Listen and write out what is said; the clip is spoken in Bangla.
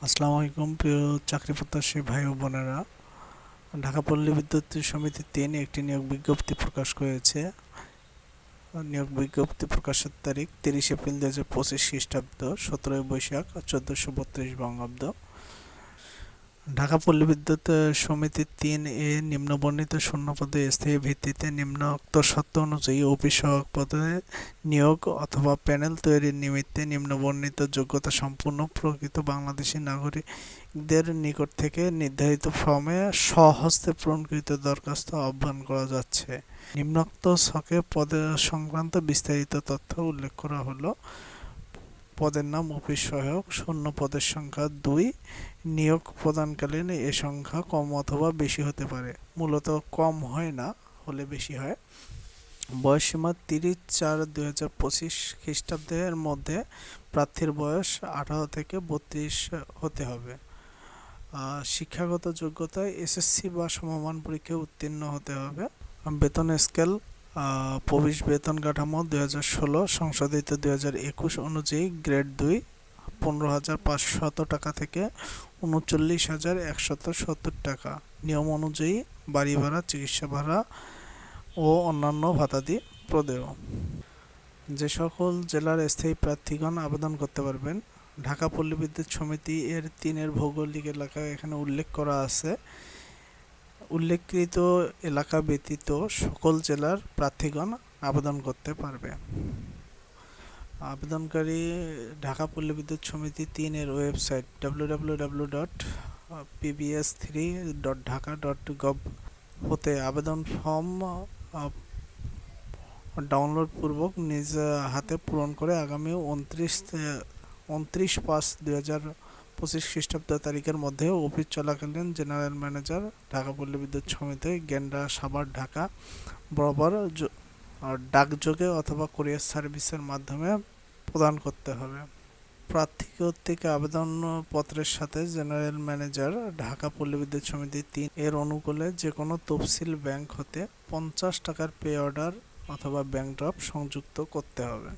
আসসালামু আলাইকুম প্রিয় চাকরি প্রত্যাশী ভাই ও বোনেরা। ঢাকা পল্লী বিদ্যুৎ সমিতি ৩ একটি নিয়োগ বিজ্ঞপ্তি প্রকাশ করেছে। নিয়োগ বিজ্ঞপ্তি প্রকাশের তারিখ ৩০ এপ্রিল ২০২৫ খ্রিস্টাব্দ, ১৭ই বৈশাখ ১৪৩২ বঙ্গাব্দ। ঢাকা পল্লী বিদ্যুৎ সমিতি ৩ এ নিম্নবর্ণিত শূন্যপদে স্থায়ী ভিত্তিতে নিম্নোক্ত শর্ত অনুযায়ী অফিস সহায়ক পদে নিয়োগ অথবা প্যানেল তৈরির নিমিত্তে নিম্নবর্ণিত যোগ্যতা সম্পন্ন প্রকৃত বাংলাদেশী নাগরিকদের নিকট থেকে নির্ধারিত ফর্মে স্বহস্তে পূরণকৃত দরখাস্ত আহ্বান করা যাচ্ছে। নিম্নোক্ত ছকে পদের সংক্রান্ত বিস্তারিত তথ্য উল্লেখ করা হলো। পদের নাম অফিস সহায়ক, শূন্য পদের সংখ্যা ২। নিয়োগ প্রদানকালীন এ সংখ্যা কম অথবা বেশি হতে পারে, মূলত কম হয় না, হলে বেশি হয়। বয়সসীমা ৩০/৪/২০২৫ খ্রিস্টাব্দের মধ্যে প্রার্থীর বয়স ১৮ থেকে ৩২ হতে হবে। শিক্ষাগত যোগ্যতায় এসএসসি বা সমমান পরীক্ষায় উত্তীর্ণ হতে হবে। বেতন স্কেল প্রবেশ বেতন কাঠামো ২০১৬ সংশোধিত ২০২১ অনুযায়ী গ্রেড ২ ১৫,৫০০ টাকা থেকে ৩৯,১৭০ টাকা। নিয়ম অনুযায়ী বাড়ি ভাড়া, চিকিৎসা ভাড়া ও অন্যান্য ভাতাদি প্রদেয়। যে সকল জেলার স্থায়ী প্রার্থীগণ আবেদন করতে পারবেন, ঢাকা পল্লী বিদ্যুৎ সমিতি এর ৩-এর ভৌগোলিক এলাকা এখানে উল্লেখ করা আছে। উল্লেখিত এলাকা ব্যতীত সকল জেলার প্রার্থীগণ আবেদন করতে পারবে। আবেদনকারী ঢাকা পল্লী বিদ্যুৎ সমিতি ৩-এর ওয়েবসাইট www.pbs3.dhaka.gov হতে আবেদন ফর্ম ডাউনলোড পূর্বক নিজ হাতে পূরণ করে আগামী ২৯/৫/২০২৫ খ্রিস্টাব্দ তারিখের মধ্যে অফিস চলাকালীন জেনারেল ম্যানেজার, ঢাকা পল্লী বিদ্যুৎ সমিতি, গেন্ডা, সাভার, ঢাকা বরাবর ডাকযোগে অথবা কুরিয়ার সার্ভিসের মাধ্যমে প্রদান করতে হবে। প্রার্থী কর্তৃক আবেদনপত্রের সাথে জেনারেল ম্যানেজার, ঢাকা পল্লী বিদ্যুৎ সমিতি ৩ এর অনুকূলে যে কোনো তফসিল ব্যাংক হতে ৫০ টাকার পে অর্ডার অথবা ব্যাংক ড্রাফট সংযুক্ত করতে হবে।